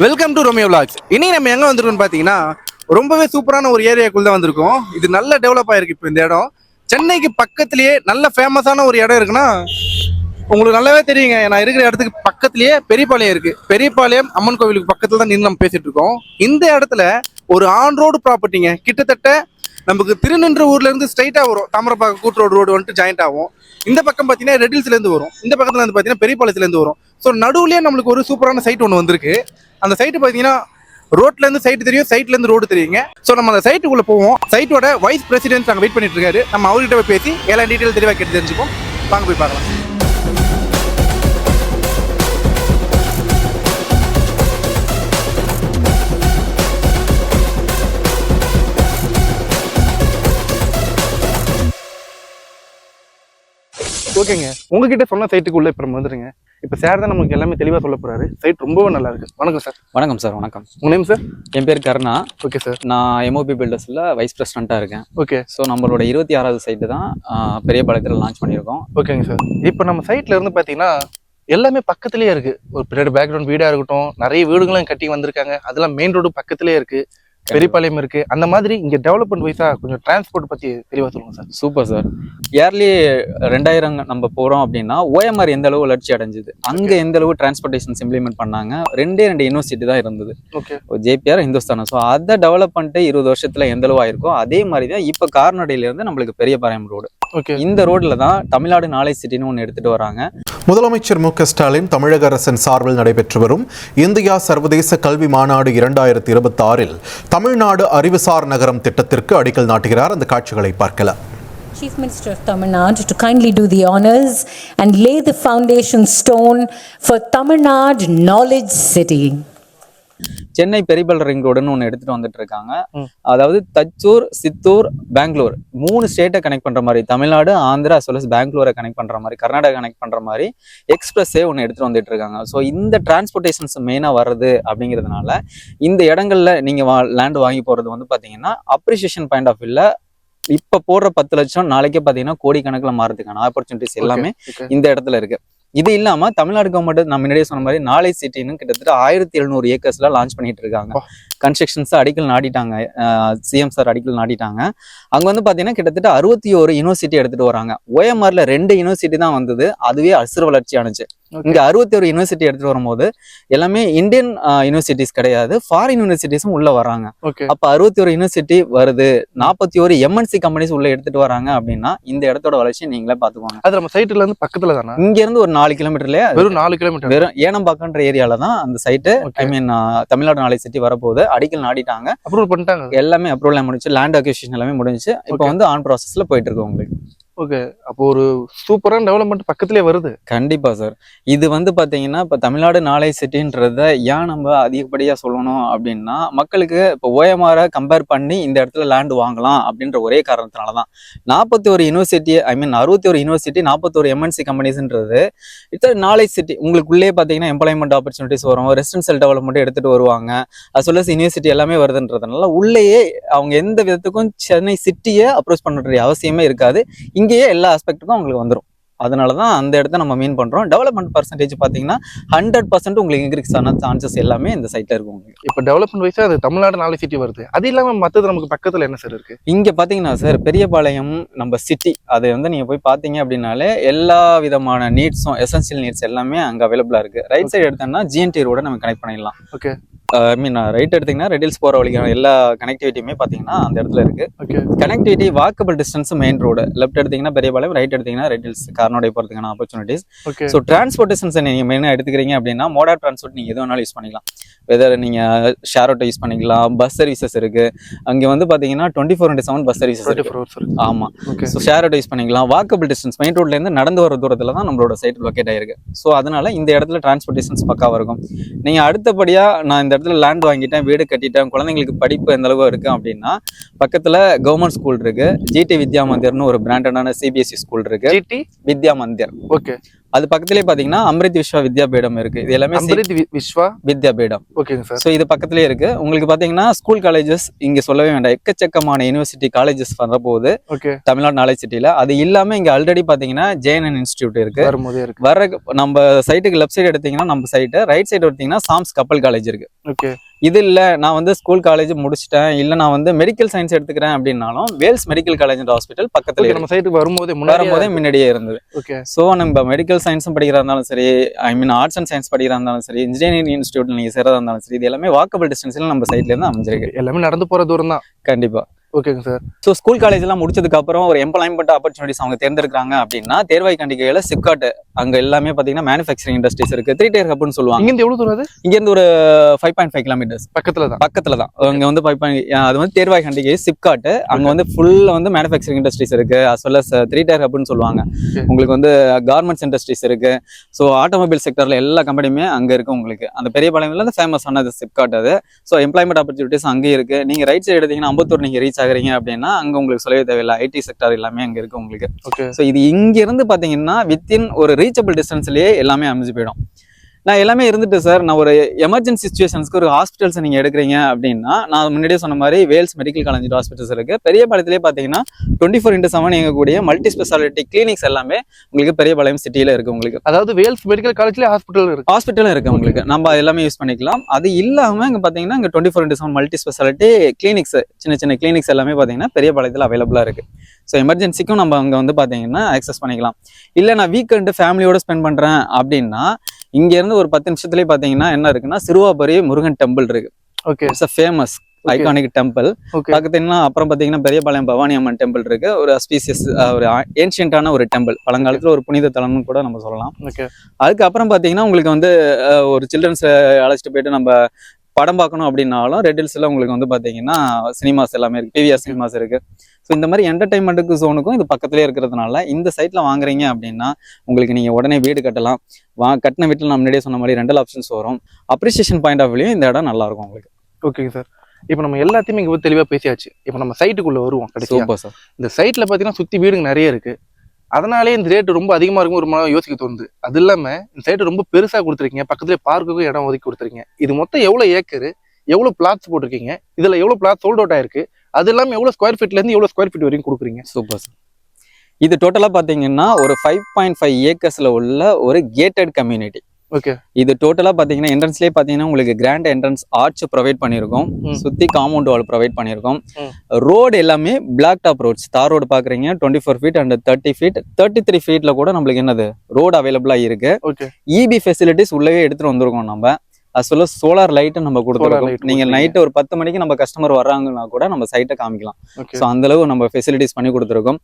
Welcome to Romeo vlogs. இனி நம்ம எங்கே வந்திருக்கோம்னு பார்த்தீங்கன்னா ரொம்பவே சூப்பரான ஒரு ஏரியாக்குள்ள தான் வந்திருக்கோம். இது நல்ல டெவலப் ஆயிருக்கு. இப்போ இந்த இடம் சென்னைக்கு பக்கத்துலேயே நல்ல ஃபேமஸான ஒரு இடம் இருக்குன்னா உங்களுக்கு நல்லாவே தெரியுங்க. நான் இருக்கிற இடத்துக்கு பக்கத்துலேயே பெரியபாளையம் இருக்கு. பெரியபாளையம் அம்மன் கோவிலுக்கு பக்கத்தில் தான் நின்று நம்ம பேசிட்டு இருக்கோம். இந்த இடத்துல ஒரு ஆன் ரோடு ப்ராப்பர்ட்டிங்க. கிட்டத்தட்ட நமக்கு திருநின்ற ஊர்ல இருந்து ஸ்ட்ரைட்டாக வரும். தாமரப்பாக்கம் கூட்டு ரோடு வந்துட்டு ஜாயிண்ட் ஆகும். இந்த பக்கம் பார்த்தீங்கன்னா ரெட்டில்ஸ்லேருந்து வரும். இந்த பக்கத்தில் வந்து பார்த்தீங்கன்னா பெரியபாளையத்துலேருந்து வரும். ஸோ நடுவுலேயே நம்மளுக்கு ஒரு சூப்பரான சைட் ஒன்று வந்திருக்கு. அந்த சைட்டு பார்த்தீங்கன்னா ரோட்லேருந்து சைட்டு தெரியும், சைட்லேருந்து ரோடு தெரியுங்க. ஸோ நம்ம அந்த சைட்டுக்குள்ளே போவோம். சைட்டோட வைஸ் பிரசிடென்ட் அங்கே வெயிட் பண்ணிட்டு இருக்காரு. நம்ம அவர்கிட்ட போய் பேசி எல்லா டீட்டெயில் தெளிவாக கேட்டு தெரிஞ்சுப்போம். வாங்க போய் பார்க்கலாம். ஓகேங்க, உங்ககிட்ட சொன்ன சைட்டுக்குள்ளே இப்போ நம்ம வந்துருங்க. இப்போ சார் தான் நமக்கு எல்லாமே தெளிவாக சொல்ல போறாரு. சைட் ரொம்பவே நல்லா இருக்கு. வணக்கம் சார். வணக்கம் சார். வணக்கம். உங்க நேம் சார்? என் பேர் கருணா. Okay sir. நான் எம்ஓபி பில்டர்ஸில் வைஸ் பிரசிடெண்ட்டாக இருக்கேன். ஓகே. ஸோ நம்மளோட 26வது சைட்டு தான் பெரியபாளையத்தில் லான்ச் பண்ணியிருக்கோம். ஓகேங்க சார். இப்போ நம்ம சைட்ல இருந்து பார்த்தீங்கன்னா எல்லாமே பக்கத்துலேயே இருக்கு. ஒரு பின்னாடி பேக்ரவுண்ட் வீடாக இருக்கட்டும், நிறைய வீடுகளும் கட்டி வந்திருக்காங்க. அதெல்லாம் மெயின் ரோடு பக்கத்துலேயே இருக்கு. பெரியபாளையம் இருக்கு. அந்த மாதிரி இங்க டெவலப்மெண்ட் வைஸா கொஞ்சம் டிரான்ஸ்போர்ட் பத்தி தெளிவா சொல்லுங்க சார். Super sir. இயர்லி 2000 நம்ம போறோம் அப்படின்னா OMR எந்த அளவு வளர்ச்சி அடைஞ்சது, அங்க எந்த அளவு டிரான்ஸ்போர்டேஷன்ஸ் இம்ப்ளிமெண்ட் பண்ணாங்க. ரெண்டு யூனிவர்சிட்டி தான் இருந்தது. ஓகே. JPR, ஹிந்துஸ்தானம். ஸோ அதை டெவலப் பண்ணிட்டு 20 வருஷத்துல எந்த அளவு ஆயிருக்கோ அதே மாதிரி தான் இப்போ கார்னடையில இருந்து நம்மளுக்கு பெரியபாளையம் ரோடு. ஓகே. இந்த ரோட்ல தான் தமிழ்நாடு நாலேஜ் சிட்டின்னு ஒன்று எடுத்துட்டு வராங்க. முதலமைச்சர் மு க ஸ்டாலின் தமிழக அரசின் சார்பில் நடைபெற்று வரும் இந்தியா சர்வதேச கல்வி மாநாடு 2026 தமிழ்நாடு அறிவுசார் நகரம் திட்டத்திற்கு அடிக்கல் நாட்டுகிறார். அந்த காட்சிகளை பார்க்கலாம். Chief Minister of Tamil Nadu to kindly do the honors and lay the foundation stone for Tamil Nadu Knowledge City. Chennai Periyapalayam ring ரோடுன்னு ஒன்று எடுத்துட்டு வந்துட்டு இருக்காங்க. அதாவது தச்சூர், சித்தூர், பெங்களூர் 3 ஸ்டேட்டை கனெக்ட் பண்ற மாதிரி, Tamil Nadu, Andhra as well as பெங்களூரை கனெக்ட் பண்ற மாதிரி, கர்நாடகா கனெக்ட் பண்ற மாதிரி எக்ஸ்பிரஸே ஒன்று எடுத்துட்டு வந்துட்டு இருக்காங்க. ஸோ இந்த டிரான்ஸ்போர்டேஷன்ஸ் மெயினாக வருது அப்படிங்கிறதுனால இந்த இடங்கள்ல நீங்க லேண்ட் வாங்கி போறது வந்து பாத்தீங்கன்னா அப்ரிசியேஷன் பாயிண்ட் ஆஃப் வியூல இப்ப போடுற 10 லட்சம் நாளைக்கே பாத்தீங்கன்னா கோடிக்கணக்கில் மாறதுக்கான ஆப்பர்ச்சுனிட்டிஸ் எல்லாமே இந்த இடத்துல இருக்கு. இது இல்லாம தமிழ்நாடு கவர்மெண்ட் நான் முன்னாடியே சொன்ன மாதிரி நாலேஜ் சிட்டின்னு கிட்டத்தட்ட 1700 ஏக்கர்ஸ்ல லான்ச் பண்ணிட்டு இருக்காங்க. கன்ஸ்ட்ரக்ஷன்ஸ் அடிக்கல் நாட்டிட்டாங்க. சிஎம் சார் அடிக்கல் நாட்டிட்டாங்க. அங்க வந்து பாத்தீங்கன்னா கிட்டத்தட்ட 61 யூனிவர்சிட்டி எடுத்துட்டு வராங்க. OMRல 2 யூனிவர்சிட்டி தான் வந்தது. அதுவே அசுர வளர்ச்சி ஆனிச்சு. இங்க 61 யூனிவர்சிட்டி எடுத்துட்டு வரும்போது எல்லாமே இந்தியன் யூனிவர்சிட்டிஸ் கிடையாது, ஃபாரின் யூனிவர்சிட்டிஸும் உள்ள வராங்க. அப்ப 61 யூனிவர்சிட்டி வருது, 41 MNC கம்பெனிஸ் உள்ள எடுத்துட்டு வராங்க அப்படின்னா இந்த இடத்தோட வளர்ச்சி நீங்களே பாத்துக்கோங்க. அது நம்ம சைட்ல இருந்து பக்கத்துல தானே? இங்க இருந்து ஒரு 4 கிலோமீட்டர்லயே, வெறும் 4 கிலோமீட்டர், வெறும் ஏனம்பாக்கன்ற ஏரியால தான் அந்த சைட்டு. ஐ மீன் தமிழ்நாடு நாலேஜ் சிட்டி வரப்போகுது. அடிக்கல் நாடிட்டாங்க, அப்ரூவல் பண்ணிட்டாங்க. எல்லாமே அப்ரூவல் முடிச்சு, லேண்ட் அக்விசிஷன் எல்லாமே முடிஞ்சு இப்போ வந்து ஆன் ப்ராசஸ்ல போயிட்டு இருக்கு உங்களுக்கு. ஓகே. அப்போ ஒரு சூப்பரான டெவலப்மெண்ட் பக்கத்துலேயே வருது. கண்டிப்பா சார். இது வந்து பாத்தீங்கன்னா இப்ப தமிழ்நாடு நாலேஜ் சிட்டின்றத ஏன் நம்ம அதிகப்படியா சொல்லணும் அப்படின்னா, மக்களுக்கு இப்போ OMR கம்பேர் பண்ணி இந்த இடத்துல லேண்ட் வாங்கலாம் அப்படின்ற ஒரே காரணத்தினாலதான் 41 யூனிவர்சிட்டி, ஐ மீன் 61 யூனிவர்சிட்டி, 41 MNC கம்பெனிஸ்ன்றது இத்தனை நாலேஜ் சிட்டி. உங்களுக்குள்ளே பாத்தீங்கன்னா எம்ப்ளாய்மெண்ட் ஆப்பர்ச்சுனிட்டிஸ் வரும், ரெசிடென்சியல் டெவலப்மெண்ட் எடுத்துட்டு வருவாங்க, as well as யூனிவர்சிட்டி எல்லாமே வருதுன்றதுனால உள்ளேயே அவங்க எந்த விதத்துக்கும் சென்னை சிட்டியை அப்ரோச் பண்ணுற அவசியமே இருக்காது. இங்கேயே எல்லா ஆஸ்பெக்ட்டுக்கும் உங்களுக்கு வந்துடும். அதனாலதான் அந்த இடத்த நம்ம மீன் பண்றோம். டெவலப்மெண்ட் பர்சன்டேஜ் பாத்தீங்கன்னா 100% உங்களுக்கு இன்க்ரீஸ் ஆன சான்சஸ் எல்லாமே இந்த சைட்ல இருக்கும் உங்களுக்கு. இப்போ டெவலப்மெண்ட் வைஸா அது தமிழ்நாடு நாலேஜ் சிட்டி வருது. அது இல்லாம மற்றது நமக்கு பக்கத்துல என்ன சார் இருக்கு? இங்க பாத்தீங்கன்னா சார் பெரியபாளையம் நம்ம சிட்டி, அது வந்து நீங்க போய் பாத்தீங்க அப்படின்னாலே எல்லா விதமான நீட்ஸும், எசென்சியல் நீட்ஸ் எல்லாமே அங்க அவைலபிளா இருக்கு. ரைட் சைடு எடுத்தோம்னா GNT ரோட நம்ம கனெக்ட் பண்ணிடலாம். ஓகே. ஐ மீன் ரைட் எடுத்தீங்கன்னா ரெட்டில்ஸ் போற வழிக்கான எல்லா கனெக்டிவிட்டியுமே பாத்தீங்கன்னா அந்த இடத்துல இருக்கு. Connectivity walkable distance main road. Left எடுத்தீங்கன்னா பெரியபாளையம், ரைட் எடுத்தீங்கன்னா ரெட்டில்ஸ் கார்னோடை போறதுக்கான ஆப்பர்ச்சுனிட்டிஸ். ஸோ டிரான்ஸ்போர்டேஷன்ஸ் நீங்க மெயினா எடுத்துக்கிறீங்க அப்படின்னா மோடார் டிரான்ஸ்போர்ட் நீங்க எது வேணாலும் யூஸ் பண்ணிக்கலாம். வெதர் நீங்க ஷேர் ஆட்டோ யூஸ் பண்ணிக்கலாம், பஸ் சர்வீசஸ் இருக்கு. அங்க வந்து பாத்தீங்கன்னா 24/7 பஸ் சர்வீசஸ் இருக்கு. ஆமா. ஸோ ஷேர் ஆட்டோ யூஸ் பண்ணிக்கலாம். வாக்கபிள் டிஸ்டன்ஸ் மெயின் ரோட்ல இருந்து நடந்து வர தூரத்துல தான் நம்மளோட சைட் லொக்கேட் ஆயிருக்கு. ஸோ அதனால இந்த இடத்துல டிரான்ஸ்போர்டேஷன்ஸ் பக்காவா இருக்கும். நீங்க அடுத்தபடியா நான் இந்த இடத்துல லேண்ட் வாங்கிட்டேன், வீடு கட்டிட்டேன், குழந்தைங்களுக்கு படிப்பு எந்த அளவு இருக்கு அப்படின்னா பக்கத்துல கவர்மெண்ட் ஸ்கூல் இருக்கு. GT வித்யா மந்திர்னு ஒரு பிராண்டடான CBSE ஸ்கூல் இருக்கு. GT வித்யா மந்திர். ஓகே. அது பக்கத்துலேயே பாத்தீங்கன்னா அம்ரித் விஸ்வா வித்யாபீடம் இருக்கு. இது எல்லாமே அம்ரித் விஸ்வா வித்யாபீடம். ஓகேங்க சார். ஸோ இது பக்கத்துலேயே இருக்கு. உங்களுக்கு பாத்தீங்கன்னா ஸ்கூல் காலேஜஸ் இங்க சொல்லவே வேண்டாம், எக்கச்சக்கமான யூனிவர்சிட்டி காலேஜஸ் வரப்போகுது ஓகே. தமிழ்நாடு நாலேஜ் சிட்டில. அது இல்லாம இங்க ஆல்ரெடி பாத்தீங்கன்னா JNN இன்ஸ்டியூட் இருக்கு. வரும்போதே இருக்கு. வர நம்ம சைட்டுக்கு லெஃப்ட் சைடு எடுத்தீங்கன்னா நம்ம சைட்டு, ரைட் சைடு எடுத்தீங்கன்னா சாம்ஸ் கப்பல் காலேஜ் இருக்கு. ஓகே. இது இல்ல நான் வந்து ஸ்கூல் காலேஜ் முடிச்சிட்டேன், இல்ல நான் வந்து மெடிக்கல் சயின்ஸ் எடுத்துக்கிறேன் அப்படின்னாலும் Vels medical college and hospital பக்கத்துல நம்ம சைட்டுக்கு வரும்போதே முன்னாடியே இருந்தது. ஓகே. ஸோ நம்ம மெடிக்கல் சயின்ஸும் படிக்கிறதா இருந்தாலும் சரி, I mean arts and science படிக்கிறதா இருந்தாலும் சரி, இன்ஜினியரிங் இன்ஸ்டியூட்ல நீங்க சேரதா இருந்தாலும் சரி, இது எல்லாமே வாக்கபிள் டிஸ்டன்ஸ்ல நம்ம சைட்ல இருந்து அமைஞ்சிருக்கு. எல்லாமே நடந்து போற தூரம் தான். கண்டிப்பா. ஓகேங்க சார். ஸோ ஸ்கூல் காலேஜ் எல்லாம் முடிச்சதுக்கு அப்புறம் ஒரு எம்ப்ளாய்மெண்ட் ஆப்பர்ச்சுனிட்டிஸ் அவங்க தேர்ந்தெடுக்கிறாங்க அப்படின்னா தேர்வாய் கண்டிகையில சிப்காட் அங்க எல்லாமே பாத்தீங்கன்னா மேனுஃபேக்சரிங் இண்டஸ்ட்ரீஸ் இருக்கு. 3 tier ஹப்னு சொல்லுவாங்க. இங்க இருந்து எவ்வளவு தூரம் அது? இங்க இருந்து ஒரு 5.5 கிலோமீட்டர்ஸ் பக்கத்துல தான். அங்க வந்து அது வந்து தேர்வாய் கண்டிகை சிப்காட். அங்க வந்து ஃபுல்லா வந்து மேனுஃபேக்சரிங் இண்டஸ்ட்ரீஸ் இருக்கு. அஸ் வெல் அஸ் 3 tier ஹப்னு சொல்லுவாங்க. உங்களுக்கு வந்து கார்மெண்ட்ஸ் இண்டஸ்ட்ரீஸ் இருக்கு. ஸோ ஆட்டோமொபைல் செக்டர்ல எல்லா கம்பெனியுமே அங்க இருக்கு. உங்களுக்கு அந்த பெரிய பாளையம்ல இருந்து ஃபேமஸ் ஆனது சிப்காட் அது. ஸோ எம்ப்ளாய்மெண்ட் ஆப்பர்ச்சுனிட்டிஸ் அங்கேயும் இருக்கு. நீங்க ரைட் சைடு எடுத்தீங்கன்னா அம்பத்தூர் நீங்க ரீச் ஆகுறீங்க அப்படின்னா அங்க உங்களுக்கு சொல்லவே தேவையில்லை, ஐடி செக்டர் எல்லாமே அங்க இருக்கு உங்களுக்கு. ஓகே. ஸோ இது இங்க இருந்து பாத்தீங்கன்னா வித்தின் ஒரு ரீச்சபிள் டிஸ்டன்ஸ்லயே எல்லாமே அமைஞ்சு போயிடும். நான் எல்லாமே இருந்துட்டு சார், நான் ஒரு எமர்ஜென்சி சிச்சுவேஷன்ஸ்க்கு ஒரு ஹாஸ்பிட்டல்ஸ் நீங்க எடுக்கிறீங்க அப்படின்னா நான் முன்னாடியே சொன்ன மாதிரி வேல்ஸ் மெடிக்கல் காலேஜ் ஹாஸ்பிட்டல்ஸ் இருக்கு. பெரியபாளையத்திலே பாத்தீங்கன்னா 24/7 இயங்கக்கூடிய மல்டி ஸ்பெஷாலிட்டி கிளினிக்ஸ் எல்லாமே உங்களுக்கு பெரியபாளையம் சிட்டியில இருக்கு. உங்களுக்கு அதாவது வேல்ஸ் மெடிக்கல் காலேஜ்ல ஹாஸ்பிட்டலும் இருக்கு உங்களுக்கு. நம்ம எல்லாமே யூஸ் பண்ணிக்கலாம். அது இல்லாம இங்க பாத்தீங்கன்னா இங்க 24/7 மல்டி ஸ்பெஷாலிட்டி கிளினிக்ஸ், சின்ன சின்ன கிளினிக்ஸ் எல்லாமே பாத்தீங்கன்னா பெரியபாளையத்துல அவைலபிளா இருக்கு. ஸோ எமர்ஜென்சிக்கும் நம்ம அங்க வந்து பாத்தீங்கன்னா ஆக்சஸ் பண்ணிக்கலாம். இல்ல நான் வீக்கெண்டு ஃபேமிலியோட ஸ்பெண்ட் பண்றேன் அப்படின்னா இங்க இருந்து ஒரு 10 நிமிஷத்துலயே பாத்தீங்கன்னா என்ன இருக்குன்னா சிறுவாபுரி முருகன் டெம்பிள் இருக்கு. Okay. It's famous iconic temple. பாத்தீங்கன்னா அப்புறம் பாத்தீங்கன்னா பெரியபாளையம் பவானி அம்மன் டெம்பிள் இருக்கு. ஒரு அஸ்பீசியஸ் ஒரு ஏன்ஷியன்டான ஒரு டெம்பிள், பழங்காலத்துல ஒரு புனித தலம்னு கூட நம்ம சொல்லலாம். ஓகே. அதுக்கப்புறம் பாத்தீங்கன்னா உங்களுக்கு வந்து ஒரு சில்ட்ரன்ஸ் அழைச்சிட்டு போயிட்டு நம்ம படம் பார்க்கணும் அப்படின்னாலும் ரெட் ஹில்ஸ்ல உங்களுக்கு வந்து பாத்தீங்கன்னா சினிமாஸ் எல்லாமே இருக்கு. PVR சினிமாஸ் இருக்கு. ஸோ இந்த மாதிரி என்டர்டைன்மெண்ட்டுக்கு ஜோனுக்கும் இது பக்கத்துலேயே இருக்கிறதுனால இந்த சைட்ல வாங்குறீங்க அப்படின்னா உங்களுக்கு நீங்க உடனே வீடு கட்டலாம். கட்டின வீட்டில் நான் முன்னாடியே சொன்ன மாதிரி ரெண்டல் ஆப்ஷன்ஸ் வரும். அப்ரிசியேஷன் பாயிண்ட் ஆஃப் வியூ இந்த இடம் நல்லா இருக்கும் உங்களுக்கு. ஓகேங்க சார். இப்போ நம்ம எல்லாத்தையுமே இங்கே தெளிவாக பேசியாச்சு. இப்போ நம்ம சைட்டுக்குள்ள வருவோம். Super sir. இந்த சைட்ல பார்த்தீங்கன்னா சுற்றி வீடுங்க நிறைய இருக்கு. அதனாலே இந்த ரேட்டு ரொம்ப அதிகமாக இருக்கும் ஒரு மாதிரி யோசிக்க தோணுது. அது இல்லாமல் இந்த சைட்டு ரொம்ப பெருசாக கொடுத்துருக்கீங்க, பக்கத்துலேயே பார்க்குக்கும் இடம் ஒதுக்கி கொடுத்துருக்கீங்க. இது மொத்தம் எவ்வளோ ஏக்கரு, எவ்வளோ பிளாட்ஸ் போட்டிருக்கீங்க, இதில் எவ்வளோ பிளாட் சோல்ட் அவுட் ஆயிருக்கு, அது இல்லாமல் எவ்வளோ ஸ்கொயர் ஃபீட்லேருந்து எவ்வளோ ஸ்கொயர் ஃபீட் வரைக்கும் கொடுக்குறீங்க? Super sir. இது டோட்டலாக பார்த்தீங்கன்னா ஒரு 5.5 ஏக்கர்ஸ்ல உள்ள ஒரு கேட்டட் கம்யூனிட்டி. ஓகே. இது டோட்டலா பாத்தீங்கன்னா என்ட்ரன்ஸ்லயே பாத்தீங்கன்னா உங்களுக்கு கிராண்ட் என்ட்ரன்ஸ் ஆர்ச் ப்ரொவைட் பண்ணிருக்கோம். சுத்தி காம்பவுண்ட் வால் ப்ரொவைட் பண்ணிருக்கோம். ரோடு எல்லாமே பிளாக் டாப் ரோட்ஸ், தார் ரோடு பாக்குறீங்க 24 feet அண்ட் 30 feet, 33 feetல கூட நம்மளுக்கு என்னது ரோடு அவைலபிளா இருக்கு. EB ஃபெசிலிட்டிஸ் உள்ளவே எடுத்துட்டு வந்திருக்கோம் நம்ம. அது சொல்ல சோலார் லைட் நம்ம கொடுத்துருக்கோம். நீங்க நைட்டு ஒரு 10 மணிக்கு நம்ம கஸ்டமர் வர்றாங்கன்னா கூட நம்ம சைட்டை காமிக்கலாம். ஸோ அந்த அளவு நம்ம ஃபெசிலிட்டிஸ் பண்ணி கொடுத்துருக்கோம்.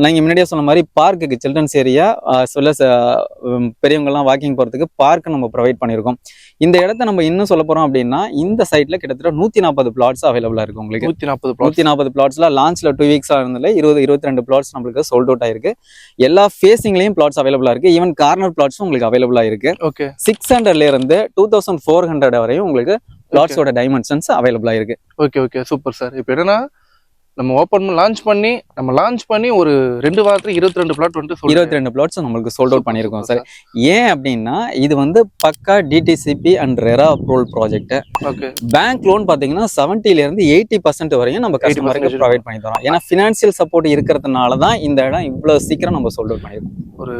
நீங்க முன்னாடியே சொன்ன மாதிரி பார்க்குக்கு சில்ட்ரன்ஸ் ஏரியா சொல்ல பெரியவங்க எல்லாம் வாக்கிங் போறதுக்கு பார்க் நம்ம ப்ரொவைட் பண்ணிருக்கோம். இந்த இடத்த நம்ம இன்னும் சொல்ல போறோம் அப்படின்னா இந்த சைட்ல கிட்டத்தட்ட 140 பிளாட்ஸ் அவைலபிளா இருக்கு உங்களுக்கு. 140 பிளாட்ஸ்ல லான்ச்ல 2 weeks இருந்ததுல 22 பிளாட்ஸ் நம்மளுக்கு சோல்ட் அவுட் ஆயிருக்கு. எல்லா ஃபேசிங்லயும் பிளாட்ஸ் அவைலபிளா இருக்கு. ஈவன் கார்னர் பிளாட்ஸும் உங்களுக்கு அவைலபிளா இருக்கு. 600ல இருந்து 2400 வரையும் உங்களுக்கு பிளாட்ஸோட டைமென்ஷன்ஸ் அவைலபிளா இருக்கு. Okay okay super sir. இப்போ என்னன்னா நம்ம ஓப்பன் லான்ச் பண்ணி ஒரு 2 வாரத்துல 22 பிளாட் வந்து 22 பிளாட்ஸ் நம்மளுக்கு சோல்ட் அவுட் பண்ணிருக்கோம் சார். ஏன் அப்படின்னா இது வந்து பக்கா DTCP and RERA approval project. Bank loan பாத்தீங்கன்னா 70ல இருந்து 80% வரையும் நம்ம கஸ்டமருக்கு ப்ரொவைட் பண்ணி தரோம். ஏன்னா ஃபினான்சியல் சப்போர்ட் இருக்கிறதுனால தான் இந்த இடம் இவ்வளவு சீக்கிரம் நம்ம சோல்ட் அவுட் பண்ணிருக்கோம். ஒரு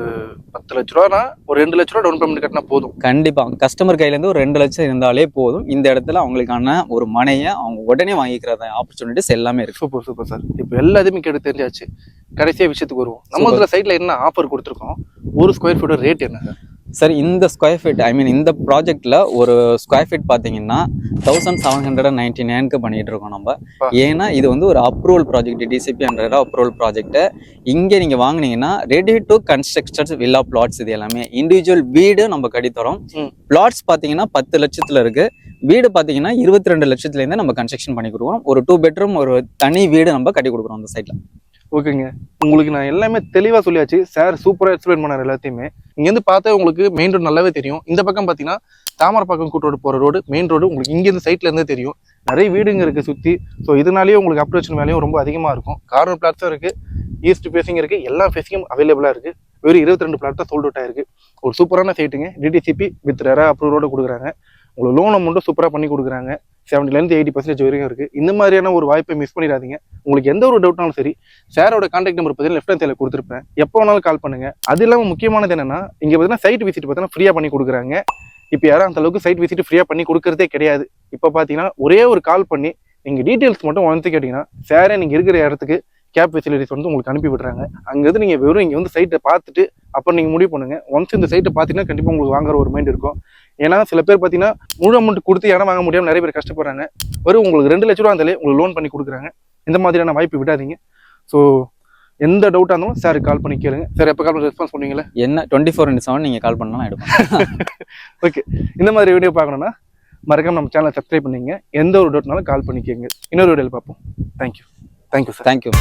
10 லட்ச ரூபானா ஒரு 2 லட்ச ரூபா டவுன் பேமெண்ட் கட்டினா போதும். கண்டிப்பா கஸ்டமர் கையில இருந்து ஒரு 2 லட்சம் இருந்தாலே போதும். இந்த இடத்துல அவங்களுக்கான ஒரு மனையை அவங்க உடனே வாங்கிக்கிற ஆப்பர்ச்சுனிட்டிஸ் எல்லாமே இருக்கு. Super super sir. இப்போ எல்லாத்தையுமே கேட்டு தெரிஞ்சாச்சு. கடைசியா விஷயத்துக்கு வருவோம். நம்ம இதுல சைட்ல என்ன ஆஃபர் கொடுத்துருக்கோம், ஒரு ஸ்கொயர் ஃபீட் ரேட் என்ன சார்? சார் இந்த ஸ்கொயர் ஃபீட் இந்த ப்ராஜெக்ட்ல ஒரு ஸ்கொயர் ஃபீட் பாத்தீங்கன்னா 1799க்கு பண்ணிட்டு இருக்கோம் நம்ம. ஏன்னா இது வந்து ஒரு approval project, DTCP and RERA approval project. இங்க நீங்க வாங்கினீங்கன்னா ready to constructed villa plots. இது எல்லாமே இண்டிவிஜுவல் வீடு நம்ம கட்டித்தரோம். பிளாட்ஸ் பாத்தீங்கன்னா 10 லட்சத்துல இருக்கு. வீடு பாத்தீங்கன்னா 22 லட்சத்துல இருந்து நம்ம கன்ஸ்ட்ரக்ஷன் பண்ணி கொடுக்குறோம். ஒரு 2 bedroom ஒரு தனி வீடு நம்ம கட்டி கொடுக்குறோம் அந்த சைட்ல. ஓகேங்க, உங்களுக்கு நான் எல்லாமே தெளிவா சொல்லியாச்சு. சார் சூப்பரா எக்ஸ்பிளைன் பண்ணார் எல்லாத்தையுமே. இங்க இருந்து பார்த்தா உங்களுக்கு மெயின் ரோடு நல்லாவே தெரியும். இந்த பக்கம் பாத்தீங்கன்னா தாமரப்பாக்கம் கூட்டு ரோடு போற ரோடு மெயின் ரோடு உங்களுக்கு இங்க இருந்து சைட்ல இருந்தே தெரியும். நிறைய வீடுங்க இருக்கு சுத்தி. ஸோ இதனாலேயே உங்களுக்கு அப்ரோச் வேலையும் ரொம்ப அதிகமா இருக்கும். கார்னர் பிளாட்ஸும் இருக்கு, ஈஸ்ட் ஃபேசிங் இருக்கு, எல்லா ஃபேசிங்கும் அவைலபிளா இருக்கு. வெறும் 22 பிளாட் தான் சோல்ட் அவுட் ஆயிருக்கு. ஒரு சூப்பரான சைட்டுங்க. டிடிசிபி வித் ரெரா அப்ரூவோட கொடுக்குறாங்க. உங்களுக்கு லோன் அமௌண்ட்டும் சூப்பராக பண்ணி கொடுக்குறாங்க. 70% 80% வரைக்கும் இருக்கு. இந்த மாதிரியான ஒரு வாய்ப்பை மிஸ் பண்ணிடாதீங்க. உங்களுக்கு எந்த ஒரு டவுட்னாலும் சரி, சாரோட கான்டாக்ட் நம்பர் பார்த்தீங்கன்னா லெஃப்ட் ஹேண்ட் சைடில் கொடுத்துருப்பேன். எப்போ வேணாலும் கால் பண்ணுங்க. அது இல்லாமல் முக்கியமானது என்னன்னா, இங்கே பார்த்தீங்கன்னா சைட் விசிட் பார்த்தீங்கன்னா ஃப்ரீயாக பண்ணி கொடுக்குறாங்க. இப்போ யாரும் அந்த அளவுக்கு சைட் விசிட் ஃப்ரீயாக பண்ணி கொடுக்கறதே கிடையாது. இப்போ பார்த்தீங்கன்னா ஒரே ஒரு கால் பண்ணி நீங்கள் டீட்டெயில்ஸ் மட்டும் வந்து கேட்டிங்கன்னா சாரே நீங்கள் இருக்கிற இடத்துக்கு கேப் ஃபெசிலிட்டிஸ் வந்து உங்களுக்கு அனுப்பி விடுறாங்க. அங்கேருந்து நீங்கள் வெறும் இங்கே வந்து சைட்டை பார்த்துட்டு அப்புறம் நீங்கள் முடிவு பண்ணுங்க. ஒன்ஸ் இந்த சைட்டை பார்த்தீங்கன்னா கண்டிப்பாக உங்களுக்கு வாங்குற ஒரு மைண்ட் இருக்கும். ஏன்னா சில பேர் பார்த்தீங்கன்னா முழு அமௌண்ட் கொடுத்து இடம் வாங்க முடியாமல் நிறைய பேர் கஷ்டப்படுறாங்க. வெறும் உங்களுக்கு 2 லட்ச ரூபா இருந்தாலே உங்களுக்கு லோன் பண்ணி கொடுக்குறாங்க. இந்த மாதிரியான வாய்ப்பு விடாதீங்க. ஸோ எந்த டவுட்டாக இருந்தாலும் சாருக்கு கால் பண்ணி கேளுங்க. சார் எப்போ கால் பண்ணி ரெஸ்பான்ஸ் பண்ணுவீங்களா? என்ன 24/7 நீங்கள் கால் பண்ணலாம் எடுப்பேன். ஓகே, இந்த மாதிரி வீடியோ பார்க்கணுன்னா மறக்காம நம்ம சேனலை சப்ஸ்கிரைப் பண்ணிங்க. எந்த ஒரு டவுட்னாலும் கால் பண்ணி கேளுங்க. இன்னொரு வீடியோவில் பார்ப்போம். Thank you sir. தேங்க்யூ.